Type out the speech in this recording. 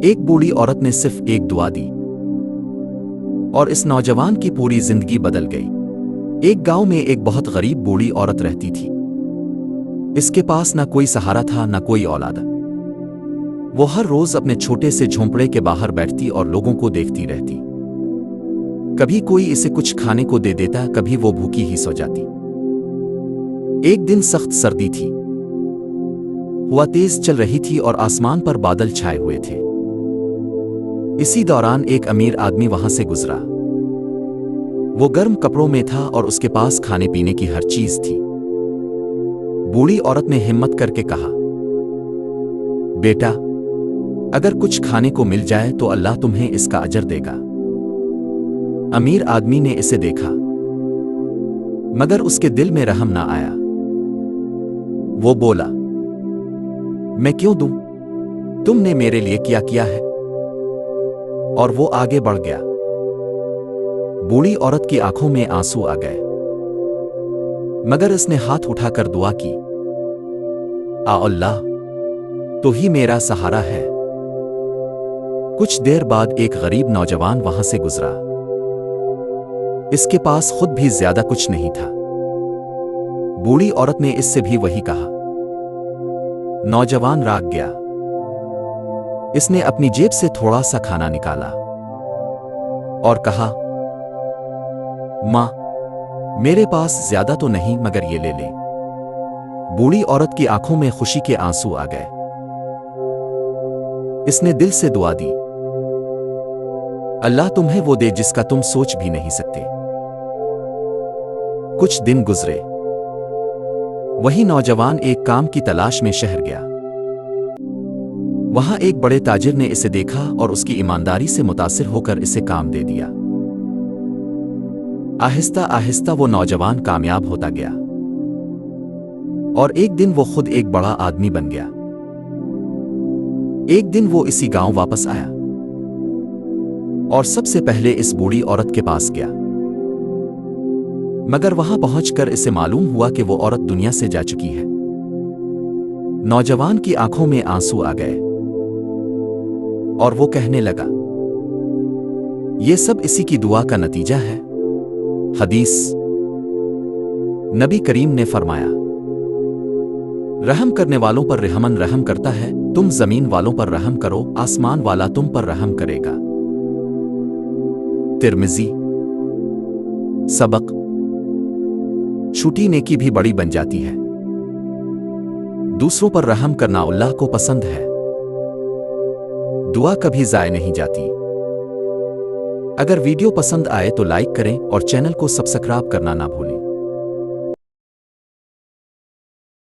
एक बूढ़ी औरत ने सिर्फ एक दुआ दी और इस नौजवान की पूरी जिंदगी बदल गई। एक गांव में एक बहुत गरीब बूढ़ी औरत रहती थी। इसके पास ना कोई सहारा था, ना कोई औलाद। वो हर रोज अपने छोटे से झोंपड़े के बाहर बैठती और लोगों को देखती रहती। कभी कोई इसे कुछ खाने को दे देता, कभी वो भूखी ही सो जाती। एक दिन सख्त सर्दी थी, हवा तेज चल रही थी और आसमान पर बादल छाए हुए थे। इसी दौरान एक अमीर आदमी वहां से गुजरा। वो गर्म कपड़ों में था और उसके पास खाने पीने की हर चीज थी। बूढ़ी औरत ने हिम्मत करके कहा, बेटा, अगर कुछ खाने को मिल जाए तो अल्लाह तुम्हें इसका अजर देगा। अमीर आदमी ने इसे देखा, मगर उसके दिल में रहम ना आया। वो बोला, मैं क्यों दूं? तुमने मेरे लिए क्या किया है? और वो आगे बढ़ गया। बूढ़ी औरत की आंखों में आंसू आ गए, मगर इसने हाथ उठाकर दुआ की, आ अल्लाह, तो ही मेरा सहारा है। कुछ देर बाद एक गरीब नौजवान वहां से गुजरा। इसके पास खुद भी ज्यादा कुछ नहीं था। बूढ़ी औरत ने इससे भी वही कहा। नौजवान राग गया। इसने अपनी जेब से थोड़ा सा खाना निकाला और कहा, मां, मेरे पास ज्यादा तो नहीं, मगर ये ले ले। बूढ़ी औरत की आंखों में खुशी के आंसू आ गए। इसने दिल से दुआ दी, अल्लाह तुम्हें वो दे जिसका तुम सोच भी नहीं सकते। कुछ दिन गुजरे। वही नौजवान एक काम की तलाश में शहर गया। वहां एक बड़े ताजिर ने इसे देखा और उसकी ईमानदारी से मुतासिर होकर इसे काम दे दिया। आहिस्ता आहिस्ता वो नौजवान कामयाब होता गया और एक दिन वो खुद एक बड़ा आदमी बन गया। एक दिन वो इसी गांव वापस आया और सबसे पहले इस बूढ़ी औरत के पास गया, मगर वहां पहुंचकर इसे मालूम हुआ कि वो औरत दुनिया से जा चुकी है। नौजवान की आंखों में आंसू आ गए और वो कहने लगा, ये सब इसी की दुआ का नतीजा है। हदीस। नबी करीम ने फरमाया, रहम करने वालों पर रहमन रहम करता है। तुम जमीन वालों पर रहम करो, आसमान वाला तुम पर रहम करेगा। तिर्मिज़ी। सबक। छोटी नेकी भी बड़ी बन जाती है। दूसरों पर रहम करना अल्लाह को पसंद है। दुआ कभी ज़ाय नहीं जाती। अगर वीडियो पसंद आए तो लाइक करें और चैनल को सब्सक्राइब करना ना भूलें।